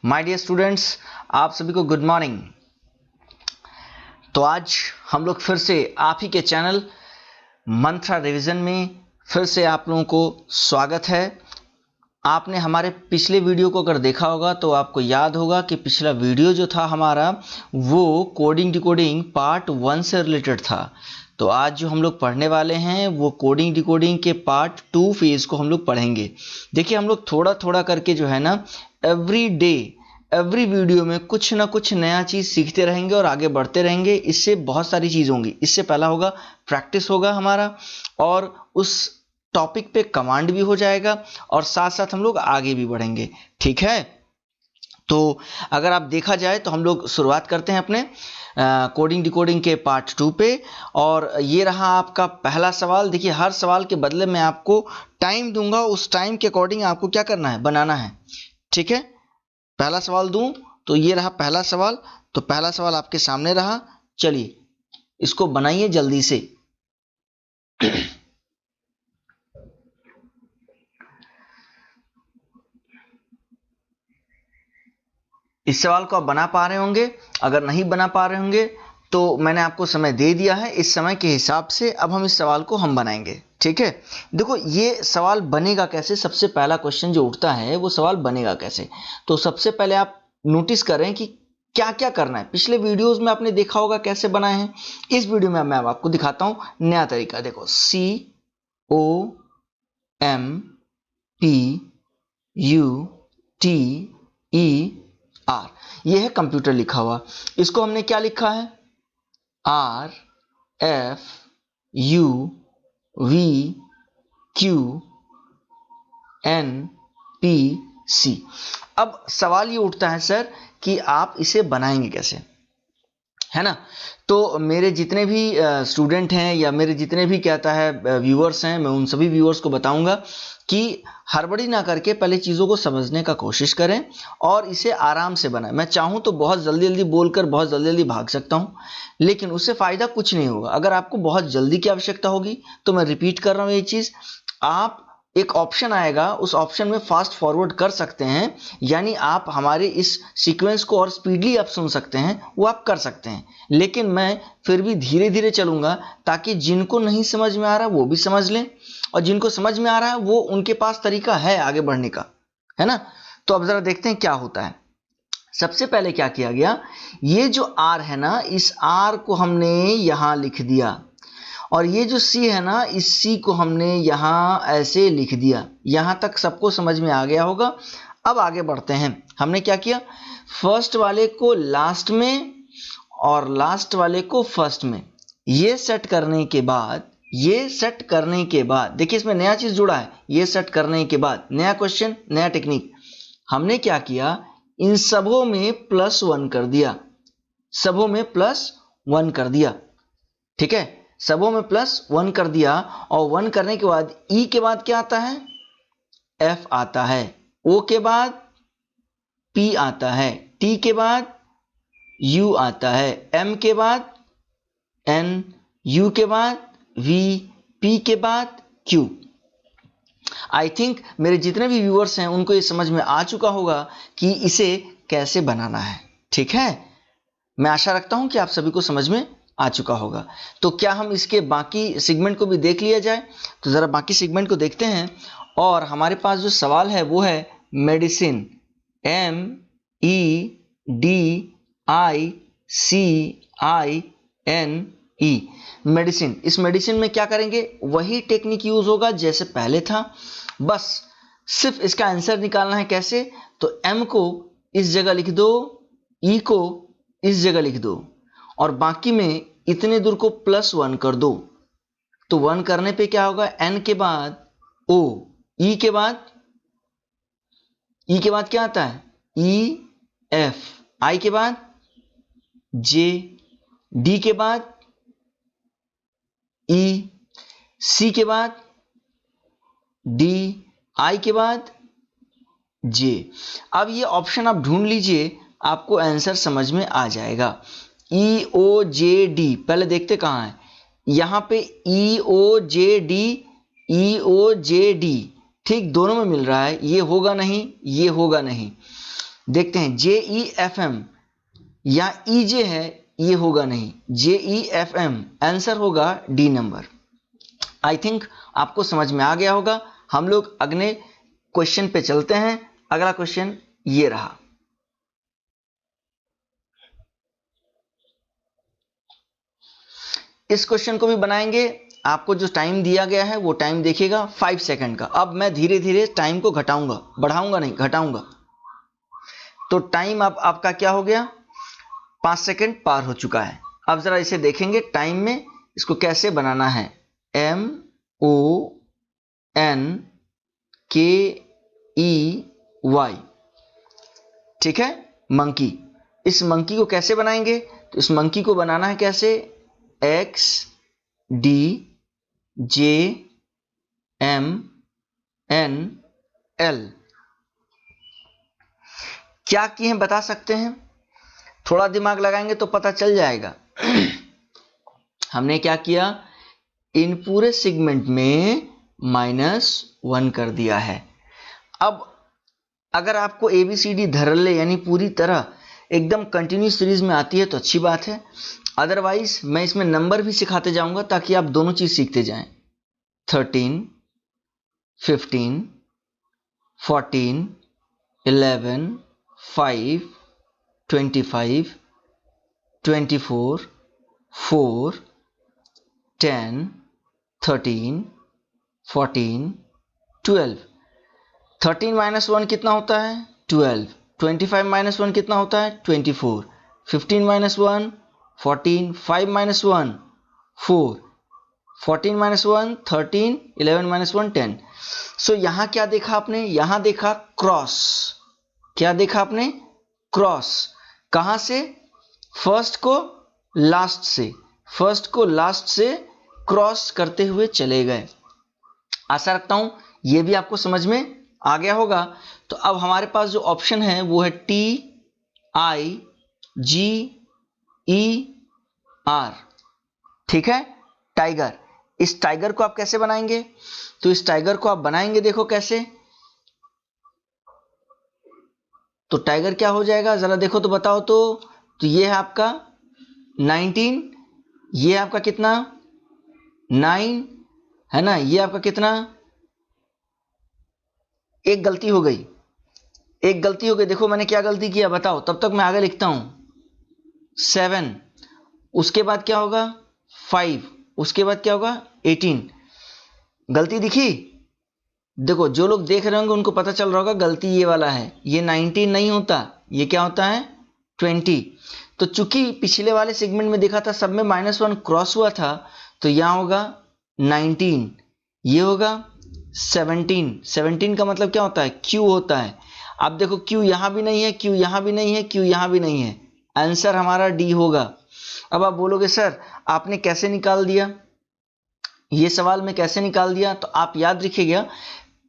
My dear students, आप सभी को गुड मॉर्निंग। तो आज हम लोग फिर से आप ही के चैनल मंत्रा रिवीजन में फिर से आप लोगों को स्वागत है। आपने हमारे पिछले वीडियो को अगर देखा होगा तो आपको याद होगा कि पिछला वीडियो जो था हमारा वो कोडिंग डिकोडिंग पार्ट 1 से रिलेटेड था। तो आज जो हम लोग पढ़ने वाले हैं वो कोडिंग डिकोडिंग के पार्ट 2 फेज को हम लोग पढ़ेंगे। देखिए, हम लोग थोड़ा थोड़ा करके जो है ना एवरी डे एवरी वीडियो में कुछ ना कुछ नया चीज़ सीखते रहेंगे और आगे बढ़ते रहेंगे। इससे बहुत सारी चीज़ होंगी। इससे पहला होगा प्रैक्टिस होगा हमारा, और उस टॉपिक पे कमांड भी हो जाएगा, और साथ साथ हम लोग आगे भी बढ़ेंगे। ठीक है, तो अगर आप देखा जाए तो हम लोग शुरुआत करते हैं अपने कोडिंग डिकोडिंग के पार्ट 2 पे। और ये रहा आपका पहला सवाल। देखिए, हर सवाल के बदले मैं आपको टाइम दूंगा, उस टाइम के अकॉर्डिंग आपको क्या करना है, बनाना है। ठीक है, पहला सवाल दूं तो ये रहा पहला सवाल। तो पहला सवाल आपके सामने रहा, चलिए इसको बनाइए जल्दी से। इस सवाल को आप बना पा रहे होंगे। अगर नहीं बना पा रहे होंगे तो मैंने आपको समय दे दिया है, इस समय के हिसाब से अब हम इस सवाल को हम बनाएंगे। ठीक है, देखो ये सवाल बनेगा कैसे। सबसे पहला क्वेश्चन जो उठता है वो सवाल बनेगा कैसे। तो सबसे पहले आप नोटिस करें कि क्या क्या करना है। पिछले वीडियोस में आपने देखा होगा कैसे बनाए हैं। इस वीडियो में मैं आपको दिखाता हूं नया तरीका। देखो, COMPUTER, ये है कंप्यूटर लिखा हुआ। इसको हमने क्या लिखा है, RFUVQNPC। अब सवाल ये उठता है सर कि आप इसे बनाएंगे कैसे, है ना। तो मेरे जितने भी स्टूडेंट हैं या मेरे जितने भी कहता है व्यूअर्स हैं, मैं उन सभी व्यूअर्स को बताऊंगा कि हड़बड़ी ना करके पहले चीज़ों को समझने का कोशिश करें और इसे आराम से बनाएं। मैं चाहूँ तो बहुत जल्दी जल्दी बोलकर बहुत जल्दी जल्दी भाग सकता हूँ, लेकिन उससे फ़ायदा कुछ नहीं होगा। अगर आपको बहुत जल्दी की आवश्यकता होगी तो मैं रिपीट कर रहा हूँ ये चीज़, आप एक ऑप्शन आएगा, उस ऑप्शन में फास्ट फॉरवर्ड कर सकते हैं, यानी आप हमारे इस सीक्वेंस को और स्पीडली आप सुन सकते हैं, वो आप कर सकते हैं। लेकिन मैं फिर भी धीरे धीरे चलूंगा ताकि जिनको नहीं समझ में आ रहा वो भी समझ लें, और जिनको समझ में आ रहा है वो उनके पास तरीका है आगे बढ़ने का, है ना। तो अब जरा देखते हैं क्या होता है। सबसे पहले क्या किया गया, ये जो आर है ना, इस आर को हमने यहां लिख दिया, और ये जो सी है ना, इस सी को हमने यहां ऐसे लिख दिया। यहां तक सबको समझ में आ गया होगा। अब आगे बढ़ते हैं। हमने क्या किया, फर्स्ट वाले को लास्ट में और लास्ट वाले को फर्स्ट में। ये सेट करने के बाद देखिए इसमें नया चीज जुड़ा है। ये सेट करने के बाद नया क्वेश्चन, नया टेक्निक। हमने क्या किया, इन सबों में +1 कर दिया, सबों में +1 कर दिया। ठीक है, सबों में +1 कर दिया, और 1 करने के बाद ई के बाद क्या आता है, F आता है, O के बाद P आता है, T के बाद U आता है, M के बाद N, U के बाद V, P के बाद Q। आई थिंक मेरे जितने भी व्यूअर्स हैं उनको ये समझ में आ चुका होगा कि इसे कैसे बनाना है। ठीक है, मैं आशा रखता हूं कि आप सभी को समझ में आ चुका होगा। तो क्या हम इसके बाकी सेगमेंट को भी देख लिया जाए। तो जरा बाकी सेगमेंट को देखते हैं, और हमारे पास जो सवाल है वो है मेडिसिन, MEDICINE, मेडिसिन। इस मेडिसिन में क्या करेंगे, वही टेक्निक यूज होगा जैसे पहले था, बस सिर्फ इसका आंसर निकालना है। कैसे, तो M को इस जगह लिख दो, E को इस जगह लिख दो, और बाकी में इतने दूर को +1 कर दो। तो 1 करने पे क्या होगा, N के बाद O, E के बाद क्या आता है, EF, I के बाद J, D के बाद E, C के बाद D, I के बाद J। अब ये ऑप्शन आप ढूंढ लीजिए, आपको आंसर समझ में आ जाएगा। EOJD, पहले देखते कहां है, यहां पे EOJD, ठीक दोनों में मिल रहा है। ये होगा नहीं, ये होगा नहीं। देखते हैं JEFM या EJ है, ये होगा नहीं, JEFM आंसर होगा डी नंबर। आई थिंक आपको समझ में आ गया होगा। हम लोग अगले क्वेश्चन पे चलते हैं। अगला क्वेश्चन ये रहा। इस क्वेश्चन को भी बनाएंगे। आपको जो टाइम दिया गया है वो टाइम देखिएगा 5 सेकंड का। अब मैं धीरे धीरे टाइम को घटाऊंगा, बढ़ाऊंगा नहीं, घटाऊंगा। तो टाइम अब आपका क्या हो गया, 5 सेकंड पार हो चुका है। अब जरा इसे देखेंगे टाइम में इसको कैसे बनाना है। MONKEY, ठीक है, मंकी। इस मंकी को कैसे बनाएंगे, तो इस मंकी को बनाना है कैसे, XDJMNL। क्या किए हैं बता सकते हैं, थोड़ा दिमाग लगाएंगे तो पता चल जाएगा। हमने क्या किया, इन पूरे सेगमेंट में -1 कर दिया है। अब अगर आपको ABCD धरले यानी पूरी तरह एकदम कंटिन्यूस सीरीज में आती है तो अच्छी बात है, अदरवाइज मैं इसमें नंबर भी सिखाते जाऊंगा ताकि आप दोनों चीज सीखते जाएं। 13, 15, 14, 11, 5, 25, 24, 4, 10, 13, 14, 12। 13 - 1 कितना होता है, 12। 25 - 1 कितना होता है, 24। 15 - 1 14, 5 - 1 4, 14 - 1 13, 11 - 1 10। सो यहां क्या देखा आपने, यहां देखा क्रॉस। क्या देखा आपने, क्रॉस। कहां से, फर्स्ट को लास्ट से, फर्स्ट को लास्ट से क्रॉस करते हुए चले गए। आशा रखता हूं यह भी आपको समझ में आ गया होगा। तो अब हमारे पास जो ऑप्शन है वो है TIGER, ठीक है, टाइगर। इस टाइगर को आप कैसे बनाएंगे, तो इस टाइगर को आप बनाएंगे, देखो कैसे। तो टाइगर क्या हो जाएगा, जरा देखो तो बताओ। तो ये है आपका 19, ये आपका कितना 9 है ना, ये आपका कितना, एक गलती हो गई, एक गलती हो गई। देखो मैंने क्या गलती किया बताओ, तब तक मैं आगे लिखता हूं। 7, उसके बाद क्या होगा 5, उसके बाद क्या होगा 18। गलती दिखी, देखो जो लोग देख रहे होंगे उनको पता चल रहा होगा गलती ये वाला है, ये 19 नहीं होता, ये क्या होता है 20। तो चूंकि पिछले वाले सेगमेंट में देखा था सब में -1 क्रॉस हुआ था, तो यहां होगा 19, ये होगा 17। 17 का मतलब क्या होता है, Q होता है। अब देखो Q यहां भी नहीं है, Q यहां भी नहीं है, Q यहां भी नहीं है, आंसर हमारा D होगा। अब आप बोलोगे सर आपने कैसे निकाल दिया, ये सवाल में कैसे निकाल दिया, तो आप याद रखिएगा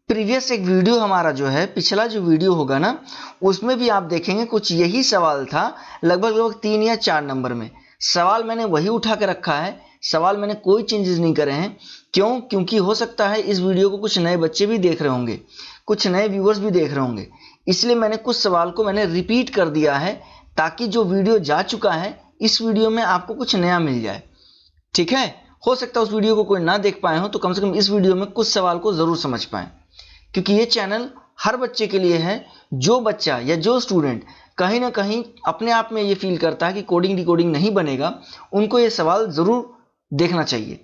प्रीवियस एक वीडियो हमारा जो है, पिछला जो वीडियो होगा ना, उसमें भी आप देखेंगे कुछ यही सवाल था, लगभग 3 या 4 नंबर में। सवाल मैंने वही उठा के रखा है, सवाल मैंने कोई चेंजेस नहीं करे हैं। क्यों, क्योंकि हो सकता है इस वीडियो को कुछ नए बच्चे भी देख रहे होंगे, कुछ नए व्यूअर्स भी देख रहे होंगे, इसलिए मैंने कुछ सवाल को मैंने रिपीट कर दिया है, ताकि जो वीडियो जा चुका है इस वीडियो में आपको कुछ नया मिल जाए। ठीक है, हो सकता है उस वीडियो को कोई ना देख पाए हो, तो कम से कम इस वीडियो में कुछ सवाल को जरूर समझ पाए, क्योंकि ये चैनल हर बच्चे के लिए है। जो बच्चा या जो स्टूडेंट कहीं ना कहीं अपने आप में ये फील करता है कि कोडिंग डिकोडिंग नहीं बनेगा, उनको ये सवाल जरूर देखना चाहिए।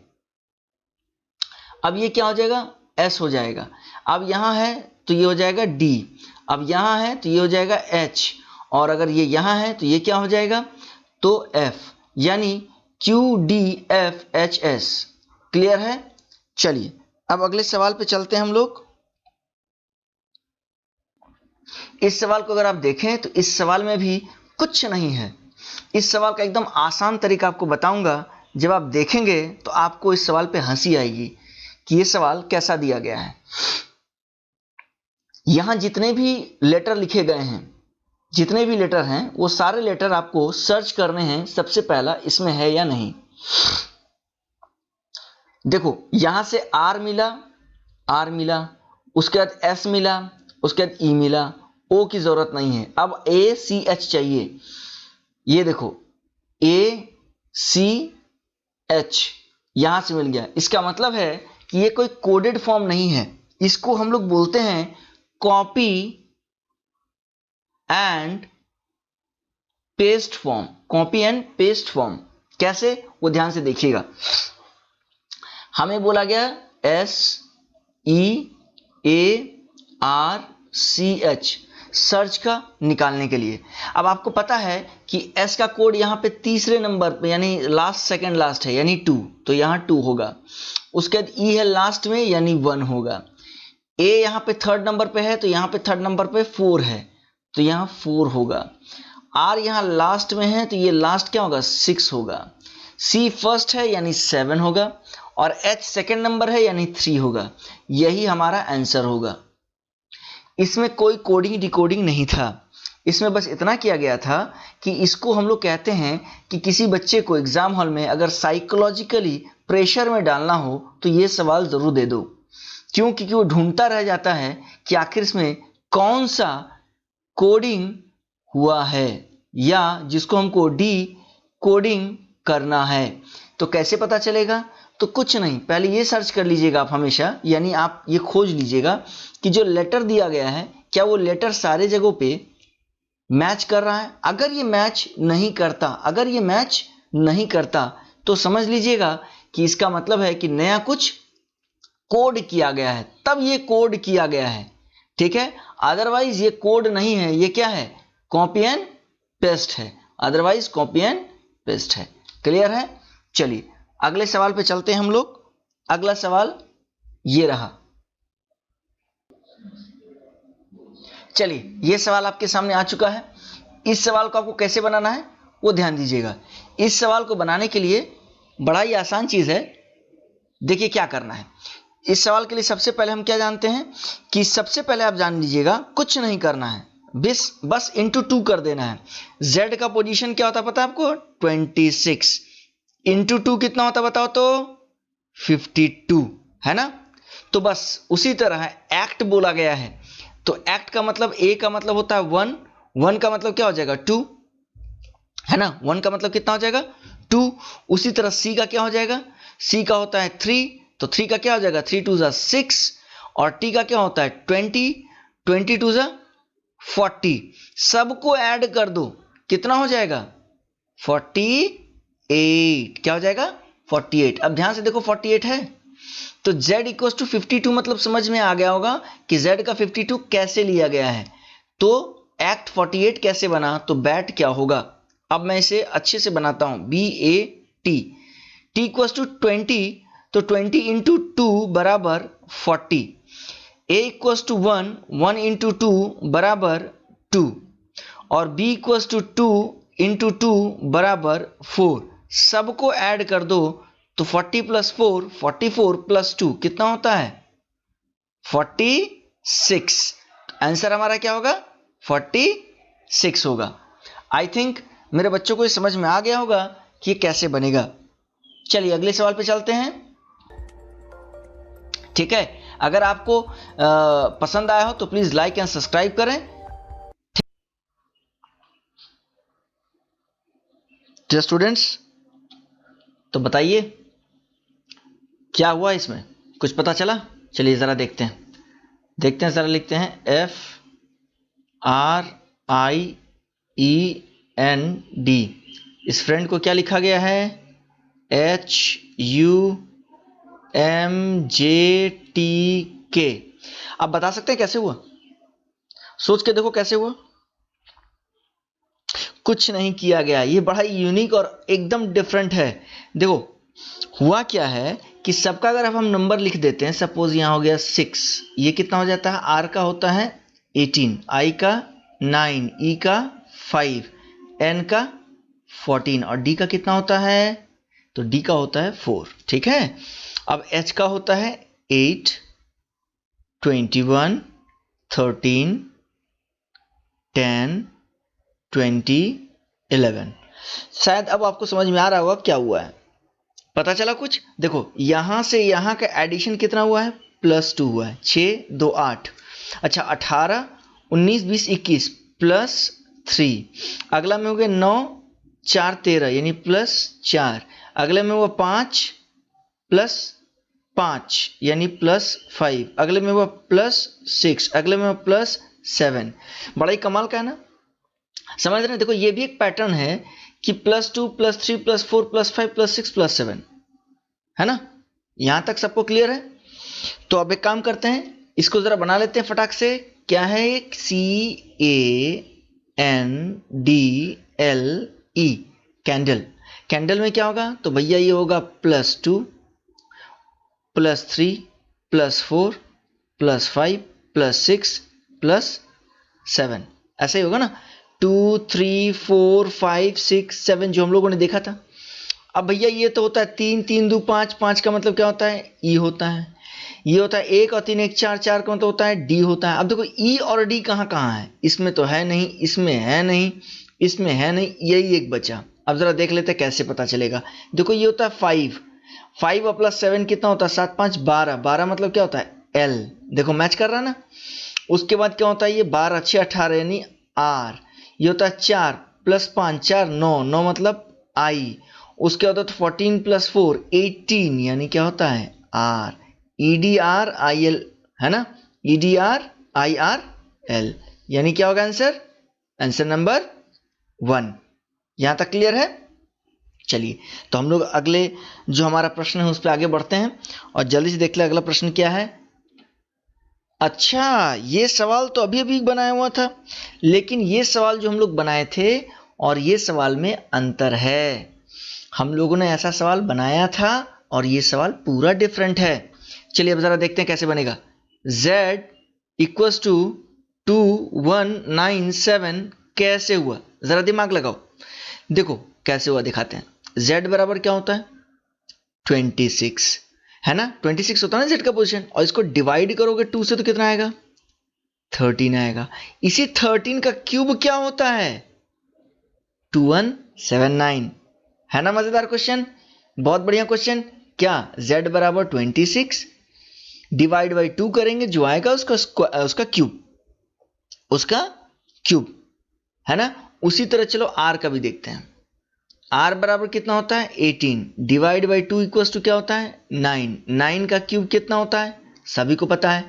अब ये क्या हो जाएगा, S हो जाएगा। अब यहां है तो ये हो जाएगा D, अब यहां है तो ये हो जाएगा H, और अगर ये यहां है तो ये क्या हो जाएगा, तो F, यानी QDFHS। क्लियर है, चलिए अब अगले सवाल पे चलते हैं हम लोग। इस सवाल को अगर आप देखें तो इस सवाल में भी कुछ नहीं है। इस सवाल का एकदम आसान तरीका आपको बताऊंगा, जब आप देखेंगे तो आपको इस सवाल पे हंसी आएगी कि ये सवाल कैसा दिया गया है। यहां जितने भी लेटर लिखे गए हैं, जितने भी लेटर हैं, वो सारे लेटर आपको सर्च करने हैं सबसे पहला इसमें है या नहीं। देखो यहां से R मिला, उसके बाद S मिला, उसके बाद E मिला, ओ की जरूरत नहीं है। अब ACH चाहिए, ये देखो ACH यहां से मिल गया। इसका मतलब है कि ये कोई कोडेड फॉर्म नहीं है, इसको हम लोग बोलते हैं copy and paste form. Copy and paste form कैसे, वो ध्यान से देखिएगा। हमें बोला गया SEARCH सर्च का निकालने के लिए। अब आपको पता है कि S का कोड यहां पे तीसरे नंबर पे यानी लास्ट सेकंड लास्ट है यानी 2, तो यहां 2 होगा। उसके बाद E है लास्ट में यानी 1 होगा। A यहां पे थर्ड नंबर पे है तो यहां पे थर्ड नंबर पे 4 है तो यहां 4 होगा। R यहां लास्ट में है तो ये लास्ट क्या होगा, 6 होगा। C फर्स्ट है यानी 7 होगा और H सेकंड नंबर है यानी 3 होगा। यही हमारा आंसर होगा। इसमें कोई कोडिंग डिकोडिंग नहीं था, इसमें बस इतना किया गया था कि इसको हम लोग कहते हैं कि किसी बच्चे को एग्जाम हॉल में अगर साइकोलॉजिकली प्रेशर में डालना हो तो ये सवाल जरूर दे दो। क्यों? क्योंकि वो ढूंढता रह जाता है कि आखिर इसमें कौन सा कोडिंग हुआ है या जिसको हमको डी कोडिंग करना है। तो कैसे पता चलेगा? तो कुछ नहीं, पहले ये सर्च कर लीजिएगा आप हमेशा, यानी आप ये खोज लीजिएगा कि जो लेटर दिया गया है क्या वो लेटर सारे जगहों पे मैच कर रहा है। अगर ये मैच नहीं करता तो समझ लीजिएगा कि इसका मतलब है कि नया कुछ कोड किया गया है, तब ये कोड किया गया है, ठीक है। अदरवाइज ये कोड नहीं है, ये क्या है, कॉपी एंड पेस्ट है। अदरवाइज कॉपी एंड पेस्ट है। क्लियर है? चलिए अगले सवाल पे चलते हैं हम लोग। अगला सवाल ये रहा। चलिए ये सवाल आपके सामने आ चुका है। इस सवाल को आपको कैसे बनाना है वो ध्यान दीजिएगा। इस सवाल को बनाने के लिए बड़ा ही आसान चीज है। देखिए क्या करना है। इस सवाल के लिए सबसे पहले हम क्या जानते हैं कि सबसे पहले आप जान लीजिएगा, कुछ नहीं करना है, बस इंटू 2 कर देना है। Z का पोजीशन क्या होता है पता है आपको? 26 इंटू 2 कितना होता बताओ तो? 52 है ना। तो बस उसी तरह एक्ट बोला गया है तो एक्ट का मतलब A का मतलब होता है 1 का मतलब क्या हो जाएगा 2 है ना। 1 का मतलब कितना हो जाएगा 2। उसी तरह C का क्या हो जाएगा, C का होता है 3 तो 3 का क्या हो जाएगा 3 2 6 और T का क्या होता है 20 22 40। सबको ऐड कर दो कितना हो जाएगा 48। क्या हो जाएगा 48। अब ध्यान से देखो 48 है तो Z इक्वल्स टू 52 मतलब समझ में आ गया होगा कि Z का 52 कैसे लिया गया है। तो एक्ट 48 कैसे बना, तो बैट क्या होगा। अब मैं इसे अच्छे से बनाता हूं, BAT T इक्वल्स टू 20 तो 20 इंटू 2 बराबर 40। A इक्वल्स टू 1 इंटू 2 बराबर 2 और B इक्वल्स टू 2 इंटू 2 बराबर 4। सबको ऐड कर दो तो 40 प्लस 4 44 प्लस 2 कितना होता है 46। आंसर हमारा क्या होगा 46 होगा। आई थिंक मेरे बच्चों को ये समझ में आ गया होगा कि ये कैसे बनेगा। चलिए अगले सवाल पे चलते हैं। ठीक है, अगर आपको पसंद आया हो तो प्लीज लाइक एंड सब्सक्राइब करें। स्टूडेंट्स तो बताइए क्या हुआ इसमें, कुछ पता चला? चलिए जरा देखते हैं जरा। लिखते हैं FRIEND। इस फ्रेंड को क्या लिखा गया है HUMJTK। आप बता सकते हैं कैसे हुआ? सोच के देखो कैसे हुआ। कुछ नहीं किया गया, ये बड़ा ही यूनिक और एकदम डिफरेंट है। देखो हुआ क्या है कि सबका अगर अब हम नंबर लिख देते हैं, सपोज यहां हो गया 6, ये कितना हो जाता है, R का होता है 18, I का 9, E का 5, N का 14 और D का कितना होता है, तो D का होता है 4। ठीक है, अब H का होता है 8, 21, 13, 10, 20, 11। शायद अब आपको समझ में आ रहा होगा क्या हुआ है, पता चला कुछ? देखो यहां से यहां का एडिशन कितना हुआ है, +2 हुआ है, 6 2 8। अच्छा 18 19 20 21 प्लस 3, अगला में हो गया 9 4 13 यानी प्लस 4, अगले में हुआ 5 प्लस 5 यानी प्लस 5, अगले में हुआ प्लस 6, अगले में हुआ प्लस 7। बड़ा ही कमाल का है ना, समझ रहे हैं? देखो ये भी एक पैटर्न है कि +2 +3 +4 +5 +6 +7, है ना? यहां तक सबको क्लियर है? तो अब एक काम करते हैं, इसको जरा बना लेते हैं फटाक से। क्या है? एक CANDLE, कैंडल। कैंडल में क्या होगा? तो भैया ये होगा +2 +3 +4 +5 +6 +7, ऐसा ही होगा ना, 2 3 4 5 6 7 जो हम लोगों ने देखा था। अब भैया ये तो होता है 3 3 2 5, 5 का मतलब क्या होता है? ई होता है। ये होता है 1 और 3 1 4, 4 का मतलब होता है डी होता है। अब देखो ई और डी कहाँ कहाँ है? इसमें तो है नहीं, इसमें है नहीं, इसमें है नहीं, यही एक बचा। अब जरा देख लेते हैं कैसे पता चलेगा। देखो ये होता है 5 और +7 कितना होता है? 7 5 12, 12 मतलब क्या होता है? एल। देखो मैच कर रहा है ना। उसके बाद क्या होता है? ये 12 6 18 यानी आर। ये होता है 4 + 5 4 9, 9 मतलब आई। उसके बाद 14 + 4 18 यानी क्या होता है? आर। EDRIL, है ना? EDRIRL यानी क्या होगा आंसर? Answer number 1। यहां तक क्लियर है? चलिए तो हम लोग अगले जो हमारा प्रश्न है उस पर आगे बढ़ते हैं और जल्दी से देख ले अगला प्रश्न क्या है। अच्छा, ये सवाल तो अभी अभी बनाया हुआ था, लेकिन ये सवाल जो हम लोग बनाए थे और ये सवाल में अंतर है। हम लोगों ने ऐसा सवाल बनाया था और ये सवाल पूरा डिफरेंट है। चलिए अब जरा देखते हैं कैसे बनेगा। Z = 2197 कैसे हुआ? जरा दिमाग लगाओ। देखो कैसे हुआ दिखाते हैं। Z बराबर क्या होता है? 26, है ना? 26 होता है ना Z का पोजीशन, और इसको डिवाइड करोगे 2 से तो कितना आएगा? 13 आएगा। इसी 13 का क्यूब क्या होता है? 2179, है ना? मजेदार क्वेश्चन, बहुत बढ़िया क्वेश्चन। क्या? Z बराबर 26 डिवाइड बाई 2 करेंगे, जो आएगा उसका क्यूब, है ना? उसी तरह चलो R का भी देखते हैं। R बराबर कितना होता है? 18 डिवाइड बाई 2 इक्वल्स टू क्या होता है? 9। 9 का क्यूब कितना होता है? सभी को पता है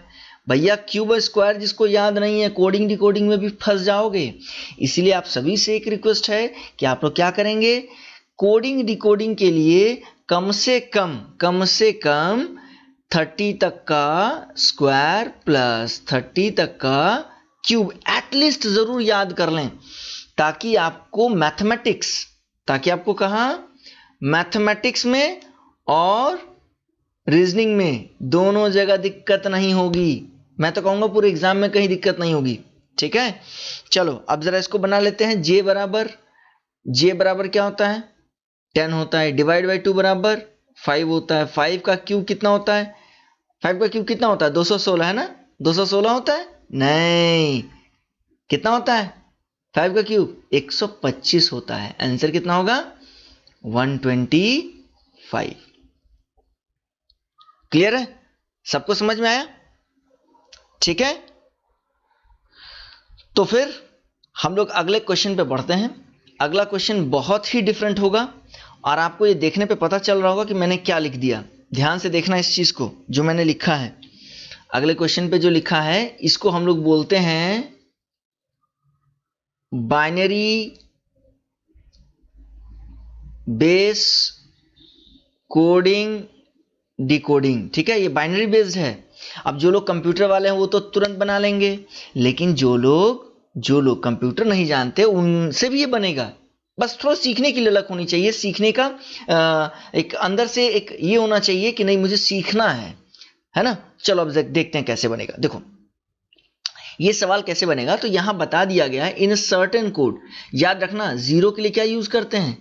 भैया, क्यूब और स्क्वायर जिसको याद नहीं है कोडिंग डिकोडिंग में भी फंस जाओगे। इसीलिए आप सभी से एक रिक्वेस्ट है कि आप लोग क्या करेंगे, कोडिंग डिकोडिंग के लिए कम से कम 30 तक का स्क्वायर प्लस 30 तक का क्यूब एटलीस्ट जरूर याद कर लें, ताकि आपको मैथमेटिक्स में और रीजनिंग में दोनों जगह दिक्कत नहीं होगी। मैं तो कहूंगा पूरे एग्जाम में कहीं दिक्कत नहीं होगी। ठीक है, चलो अब जरा इसको बना लेते हैं। जे बराबर क्या होता है? 10 होता है। डिवाइड बाई 2 बराबर 5 होता है। 5 का क्यूब कितना होता है? 5 का क्यूब कितना होता है? 216, है ना? 216 होता है? नहीं, कितना होता है 5 का क्यूब? 125 होता है। आंसर कितना होगा? 125। क्लियर है? सबको समझ में आया? ठीक है, तो फिर हम लोग अगले क्वेश्चन पे बढ़ते हैं। अगला क्वेश्चन बहुत ही डिफरेंट होगा और आपको ये देखने पे पता चल रहा होगा कि मैंने क्या लिख दिया। ध्यान से देखना इस चीज को जो मैंने लिखा है। अगले क्वेश्चन पे जो लिखा है इसको हम लोग बोलते हैं बाइनरी बेस कोडिंग डिकोडिंग। ठीक है, ये बाइनरी बेस्ड है। अब जो लोग कंप्यूटर वाले हैं वो तो तुरंत बना लेंगे, लेकिन जो लोग कंप्यूटर नहीं जानते उनसे भी ये बनेगा। बस थोड़ा सीखने की ललक होनी चाहिए, सीखने का एक अंदर से एक ये होना चाहिए कि नहीं मुझे सीखना है ना? चलो अब देखते हैं कैसे बनेगा। देखो ये सवाल कैसे बनेगा, तो यहां बता दिया गया है इन सर्टेन कोड। याद रखना, 0 के लिए क्या यूज करते हैं?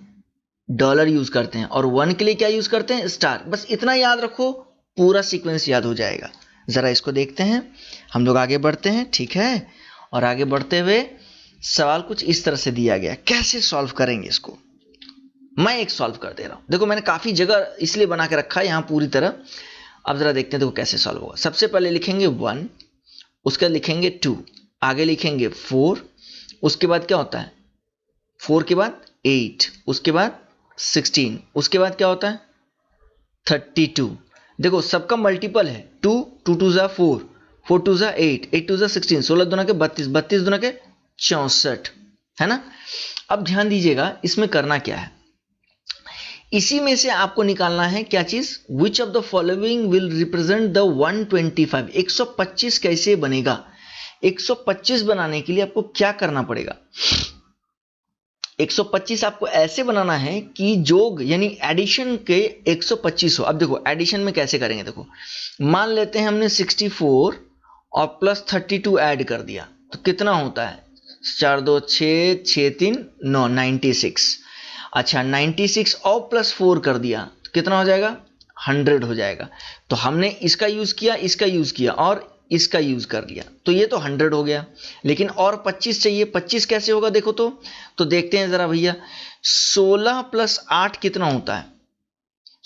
डॉलर यूज करते हैं, और 1 के लिए क्या यूज करते हैं? स्टार। बस इतना याद रखो, पूरा सीक्वेंस याद हो जाएगा। जरा इसको देखते हैं, हम लोग आगे बढ़ते हैं। ठीक है, और आगे बढ़ते हुए सवाल कुछ इस तरह से दिया गया, कैसे सॉल्व करेंगे इसको। मैं एक सॉल्व कर दे रहा हूं। देखो मैंने काफी जगह इसलिए बना के रखा है यहां पूरी तरह। अब जरा देखते हैं देखो कैसे सॉल्व होगा। सबसे पहले लिखेंगे 1, उसके बाद लिखेंगे 2, आगे लिखेंगे 4, उसके बाद क्या होता है 4 के बाद 8, उसके बाद 16, उसके बाद क्या होता है 32। देखो सबका मल्टीपल है 2, 2 2 जा 4, 4 2 जा 8, 8 2 जा 16, 16 दुना के 32, 32 दुना के 64, है ना। अब ध्यान दीजिएगा इसमें करना क्या है, इसी में से आपको निकालना है क्या चीज, which of the following will represent the 125। 125 कैसे बनेगा, 125 बनाने के लिए आपको क्या करना पड़ेगा, 125 आपको ऐसे बनाना है कि जोग यानी एडिशन के 125 हो। अब देखो एडिशन में कैसे करेंगे, देखो मान लेते हैं हमने 64 और प्लस 32 ऐड कर दिया तो कितना होता है 4 2 6, 6 3 9, 96। अच्छा 96 और प्लस 4 कर दिया तो कितना हो जाएगा 100 हो जाएगा। तो हमने इसका यूज किया, इसका यूज किया और इसका यूज कर लिया तो ये तो 100 हो गया, लेकिन और 25 चाहिए। 25 कैसे होगा देखो तो देखते हैं जरा भैया, 16 प्लस 8 कितना होता है,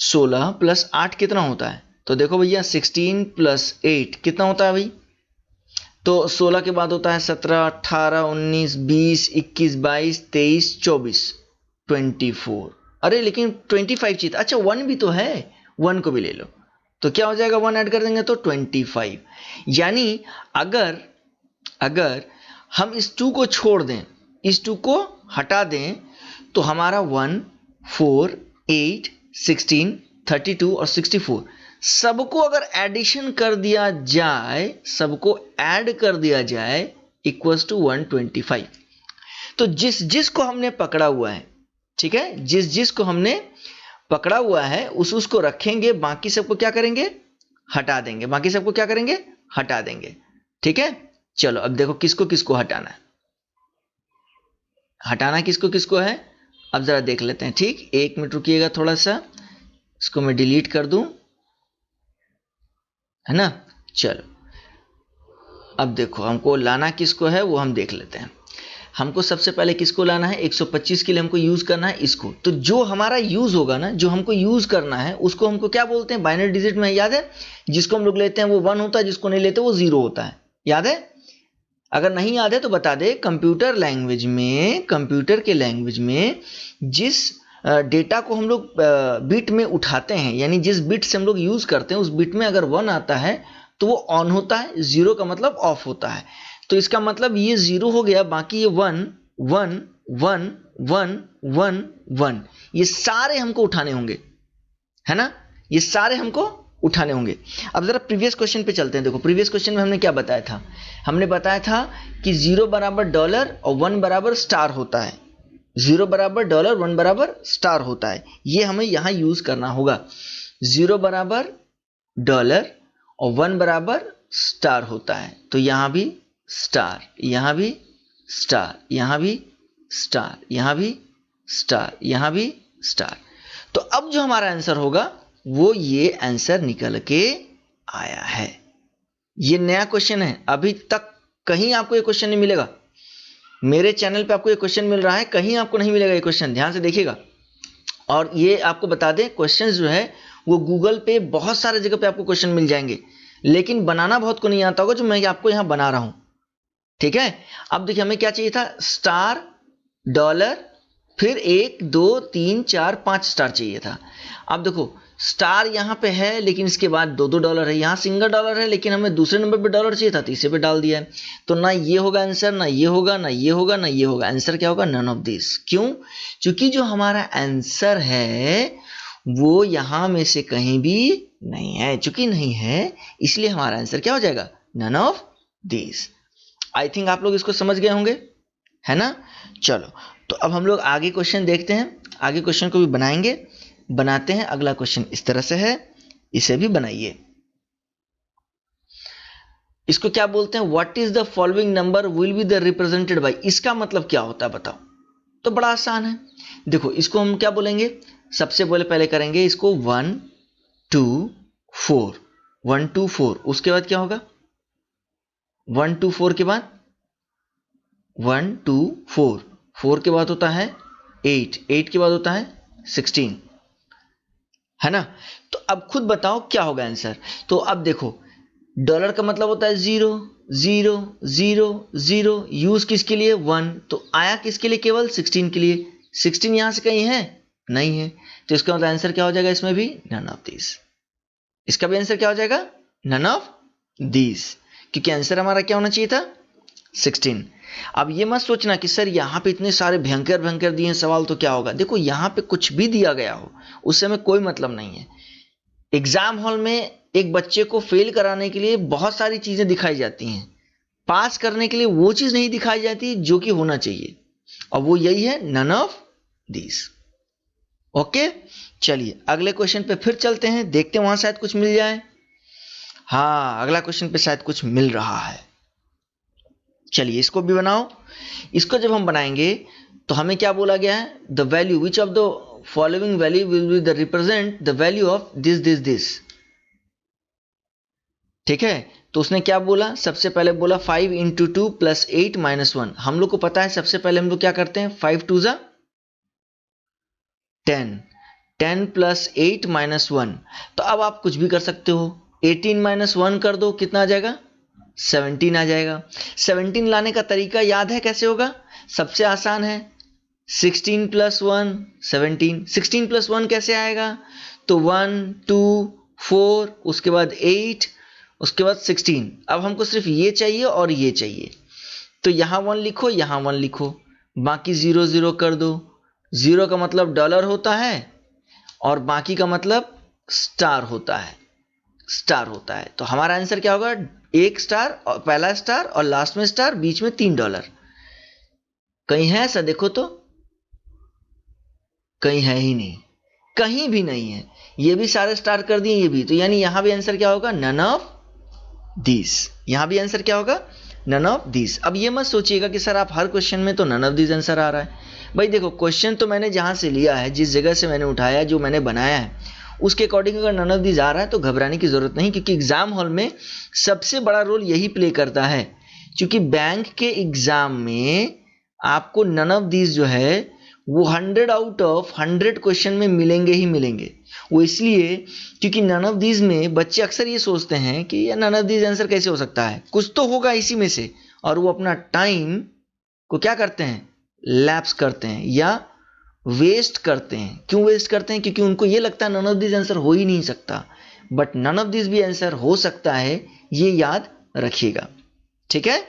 16 प्लस 8 कितना होता है, तो देखो भैया 16 प्लस 8 कितना होता है भाई, तो 16 के बाद होता है 17, 18, 19, 20, 21, 22, 23, 24, 24। अरे लेकिन 25 चाहिए था, अच्छा 1 भी तो है, 1 को भी ले लो तो क्या हो जाएगा 1 ऐड कर देंगे तो 25। यानी अगर हम इस 2 को छोड़ दें, इस 2 को हटा दें तो हमारा 1, 4, 8, 16, 32 और 64 सबको अगर एडिशन कर दिया जाए, सबको ऐड कर दिया जाए इक्वल्स टू 125। तो जिस को हमने पकड़ा हुआ है, ठीक है, जिस को हमने पकड़ा हुआ है उसको रखेंगे, बाकी सबको क्या करेंगे हटा देंगे, बाकी सबको क्या करेंगे हटा देंगे। ठीक है, चलो अब देखो किसको किसको हटाना है, हटाना किसको किसको है अब जरा देख लेते हैं। ठीक, 1 मिनट रुकिएगा, थोड़ा सा इसको मैं डिलीट कर दूं, है ना। चलो अब देखो हमको लाना किसको है वो हम देख लेते हैं। हमको सबसे पहले किसको लाना है, 125 के लिए हमको यूज करना है इसको। तो जो हमारा यूज होगा ना, जो हमको यूज करना है उसको हमको क्या बोलते हैं, बाइनरी डिजिट में याद है, जिसको हम लोग लेते हैं वो 1 होता है, जिसको नहीं लेते वो 0 होता है, याद है। अगर नहीं याद है तो बता दे, कंप्यूटर के लैंग्वेज में जिस डेटा को हम लोग बिट में उठाते हैं, यानी जिस बिट से हम लोग यूज करते हैं उस बिट में अगर 1 आता है तो वो ऑन होता है, 0 का मतलब ऑफ होता है। तो इसका मतलब ये 0 हो गया, बाकी ये 1 1 1 1 1 1 ये सारे हमको उठाने होंगे, है ना, ये सारे हमको उठाने होंगे। अब जरा प्रीवियस क्वेश्चन पे चलते हैं। देखो प्रीवियस क्वेश्चन में हमने क्या बताया था, हमने बताया था कि 0 बराबर डॉलर और 1 बराबर स्टार होता है, 0 बराबर डॉलर 1 बराबर स्टार होता है, ये हमें यहां यूज करना होगा। 0 बराबर डॉलर और 1 बराबर स्टार होता है, तो यहां भी स्टार, यहां भी स्टार, यहां भी स्टार, यहां भी स्टार, यहां भी स्टार। तो अब जो हमारा आंसर होगा वो ये आंसर निकल के आया है। ये नया क्वेश्चन है, अभी तक कहीं आपको ये क्वेश्चन नहीं मिलेगा। मेरे चैनल पे आपको ये क्वेश्चन मिल रहा है, कहीं आपको नहीं मिलेगा ये क्वेश्चन, ध्यान से देखिएगा। और ये आपको बता दें, क्वेश्चन जो है वो गूगल पे बहुत सारे जगह पे आपको क्वेश्चन मिल जाएंगे, लेकिन बनाना बहुत को नहीं आता होगा जो मैं आपको यहां बना रहा हूं। ठीक है, अब देखिए हमें क्या चाहिए था, स्टार, डॉलर, फिर 1 2 3 4 5 स्टार चाहिए था। अब देखो स्टार यहां पे है लेकिन इसके बाद 2 डॉलर है, यहां सिंगल डॉलर है लेकिन हमें दूसरे नंबर पे डॉलर चाहिए था तो इसे पे डाल दिया है। तो ना ये होगा आंसर, ना ये होगा, ना ये होगा, ना ये होगा। आंसर क्या होगा, नन ऑफ दिस। क्यों, क्योंकि जो हमारा आंसर है वो यहां में से कहीं भी नहीं है, चूंकि नहीं है इसलिए हमारा आंसर क्या हो जाएगा, none of this. I think आप लोग इसको समझ गए होंगे, है ना। चलो तो अब हम लोग आगे क्वेश्चन देखते हैं, आगे क्वेश्चन को भी बनाएंगे, बनाते हैं। अगला क्वेश्चन इस तरह से है, इसे भी बनाइए। इसको क्या बोलते हैं, what is the following number will be the represented by. इसका मतलब क्या होता है बताओ, तो बड़ा आसान है। देखो इसको हम क्या बोलेंगे, सबसे पहले करेंगे इसको 1 2 4, 1 2 4, उसके बाद क्या होगा 1 2 4 के बाद 1 2 4, 4 के बाद होता है 8, 8 के बाद होता है 16, है ना। तो अब खुद बताओ क्या होगा आंसर। तो अब देखो डॉलर का मतलब होता है 0, 0 0 0, यूज किसके लिए 1, तो आया किसके लिए केवल 16 के लिए। 16 यहां से कहीं है नहीं है, तो इसका मतलब आंसर क्या हो जाएगा इसमें भी नन ऑफ दिस। इसका भी आंसर क्या हो जाएगा नन ऑफ दिस, क्योंकि आंसर हमारा क्या होना चाहिए था 16। अब ये मत सोचना कि सर यहां पे इतने सारे भयंकर भयंकर दिए सवाल तो क्या होगा। देखो यहां पे कुछ भी दिया गया हो उससे हमें कोई मतलब नहीं है। एग्जाम हॉल में एक बच्चे को फेल कराने के लिए बहुत सारी चीजें दिखाई जाती हैं, पास करने के लिए वो चीज नहीं दिखाई जाती जो कि होना चाहिए, और वो यही है नन ऑफ दिस। ओके, चलिए अगले क्वेश्चन पे फिर चलते हैं, देखते हैं वहां शायद कुछ मिल जाए। हाँ, अगला क्वेश्चन पे शायद कुछ मिल रहा है। चलिए इसको भी बनाओ। इसको जब हम बनाएंगे तो हमें क्या बोला गया है, the value which of the following value will be the represent the value of this this this. ठीक है, तो उसने क्या बोला, सबसे पहले बोला 5 इंटू 2 प्लस 8 माइनस 1। हम लोग को पता है सबसे पहले हम लोग क्या करते हैं, 5 2 जा 10, 10 प्लस 8 माइनस 1। तो अब आप कुछ भी कर सकते हो, 18 माइनस 1 कर दो, कितना आ जाएगा 17 आ जाएगा। 17 लाने का तरीका याद है कैसे होगा, सबसे आसान है 16 प्लस 1 17। 16 प्लस 1 कैसे आएगा, तो 1 2 4 उसके बाद 8 उसके बाद 16। अब हमको सिर्फ ये चाहिए और ये चाहिए, तो यहां 1 लिखो यहां 1 लिखो, बाकी 0 0 कर दो। 0 का मतलब डॉलर होता है और बाकी का मतलब स्टार होता है, स्टार होता है। तो हमारा आंसर क्या होगा, एक स्टार और पहला स्टार और लास्ट में स्टार, बीच में $3। कहीं है ऐसा, देखो तो कहीं है ही नहीं, कहीं भी नहीं है। ये भी सारे स्टार कर दिए ये भी, तो यानी यहां भी आंसर क्या होगा नन ऑफ दिस। यहां भी आंसर क्या होगा नन ऑफ दिस। अब ये मत सोचिएगा कि सर आप हर क्वेश्चन में तो नन ऑफ दिस आंसर आ रहा है। भाई देखो क्वेश्चन तो मैंने जहां से लिया है, जिस जगह से मैंने उठाया, जो मैंने बनाया है, उसके अकॉर्डिंग अगर नन ऑफ दिस आ रहा है तो घबराने की जरूरत नहीं, क्योंकि एग्जाम हॉल में सबसे बड़ा रोल यही प्ले करता है। क्योंकि बैंक के एग्जाम में आपको नन ऑफ दिस जो है वो 100 आउट ऑफ 100 क्वेश्चन में मिलेंगे ही मिलेंगे। वो इसलिए क्योंकि नन ऑफ दिस में बच्चे अक्सर ये सोचते हैं कि ये नन ऑफ दिस आंसर कैसे हो सकता है, कुछ तो होगा इसी में से, और वो अपना टाइम को क्या करते हैं, लैप्स करते हैं या वेस्ट करते हैं। क्यों वेस्ट करते हैं, क्योंकि उनको ये लगता है नन ऑफ दिस आंसर हो ही नहीं सकता, बट नन ऑफ दिस भी आंसर हो सकता है, ये याद रखिएगा। ठीक है,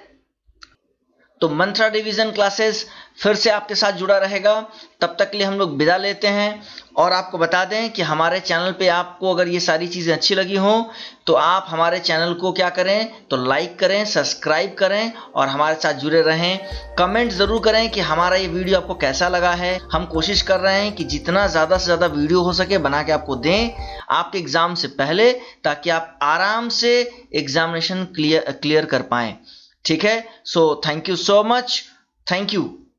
तो मंत्रा डिवीजन क्लासेस फिर से आपके साथ जुड़ा रहेगा। तब तक के लिए हम लोग विदा लेते हैं, और आपको बता दें कि हमारे चैनल पे आपको अगर ये सारी चीजें अच्छी लगी हो तो आप हमारे चैनल को क्या करें, तो लाइक करें, सब्सक्राइब करें और हमारे साथ जुड़े रहें। कमेंट जरूर करें कि हमारा ये वीडियो आपको कैसा लगा है। हम कोशिश कर रहे हैं कि जितना ज्यादा से ज्यादा वीडियो हो सके बना के आपको दें आपके एग्जाम से पहले, ताकि आप आराम से एग्जामिनेशन क्लियर कर पाएं। ठीक है, so thank you so much, thank you.